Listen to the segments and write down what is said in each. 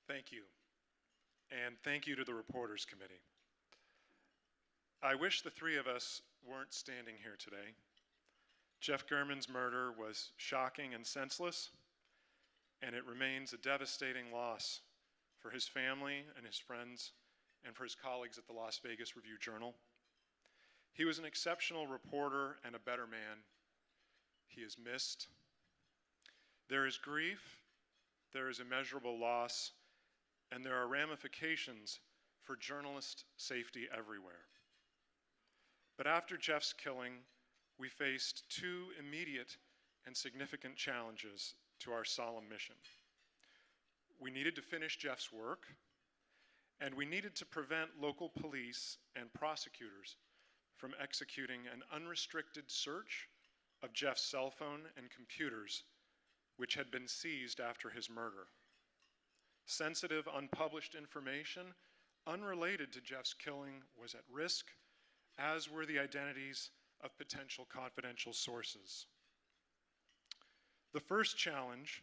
Thank you. And thank you to the Reporters Committee. I wish the three of us weren't standing here today. Jeff German's murder was shocking and senseless, and it remains a devastating loss for his family and his friends and for his colleagues at the Las Vegas Review-Journal. He was an exceptional reporter and a better man. He is missed. There is grief, there is immeasurable loss, and there are ramifications for journalist safety everywhere. But after Jeff's killing, we faced two immediate and significant challenges to our solemn mission. We needed to finish Jeff's work, and we needed to prevent local police and prosecutors from executing an unrestricted search of Jeff's cell phone and computers, which had been seized after his murder. Sensitive, unpublished information unrelated to Jeff's killing was at risk, as were the identities of potential confidential sources. The first challenge,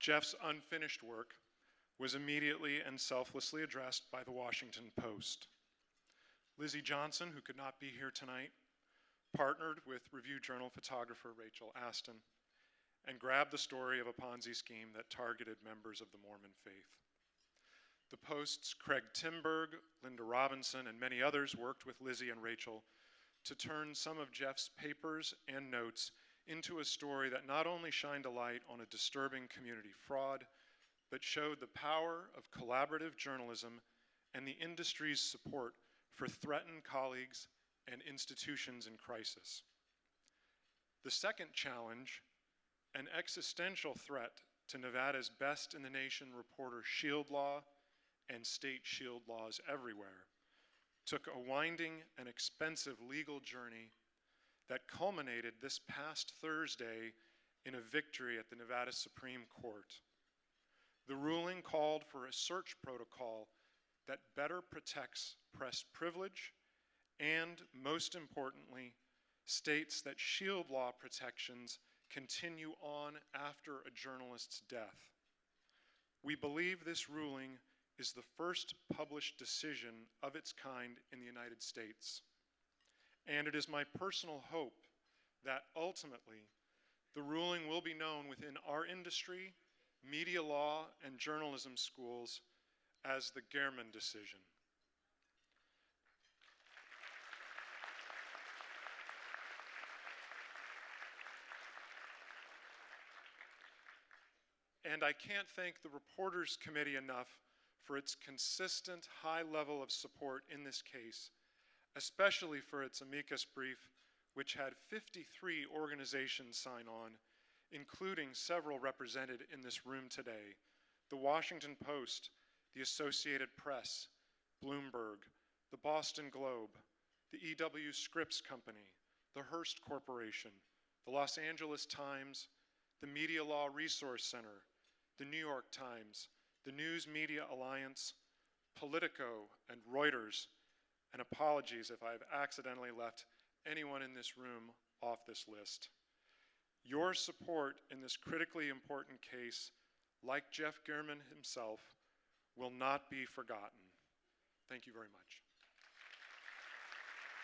Jeff's unfinished work, was immediately and selflessly addressed by the Washington Post. Lizzie Johnson, who could not be here tonight, partnered with Review-Journal photographer Rachel Aston and grabbed the story of a Ponzi scheme that targeted members of the Mormon faith. The Post's Craig Timberg, Linda Robinson, and many others worked with Lizzie and Rachel to turn some of Jeff's papers and notes into a story that not only shined a light on a disturbing community fraud, but showed the power of collaborative journalism and the industry's support for threatened colleagues and institutions in crisis. The second challenge, an existential threat to Nevada's best-in-the-nation reporter shield law and state shield laws everywhere, took a winding and expensive legal journey that culminated this past Thursday in a victory at the Nevada Supreme Court. The ruling called for a search protocol that better protects press privilege and, most importantly, states that shield law protections continue on after a journalist's death. We believe this ruling is the first published decision of its kind in the United States. And it is my personal hope that ultimately the ruling will be known within our industry, media law, and journalism schools as the German decision. And I can't thank the Reporters Committee enough for its consistent high level of support in this case, especially for its amicus brief, which had 53 organizations sign on, including several represented in this room today: the Washington Post, the Associated Press, Bloomberg, the Boston Globe, the E.W. Scripps Company, the Hearst Corporation, the Los Angeles Times, the Media Law Resource Center, the New York Times, the News Media Alliance, Politico, and Reuters. And apologies if I've accidentally left anyone in this room off this list. Your support in this critically important case, like Jeff German himself, will not be forgotten. Thank you very much.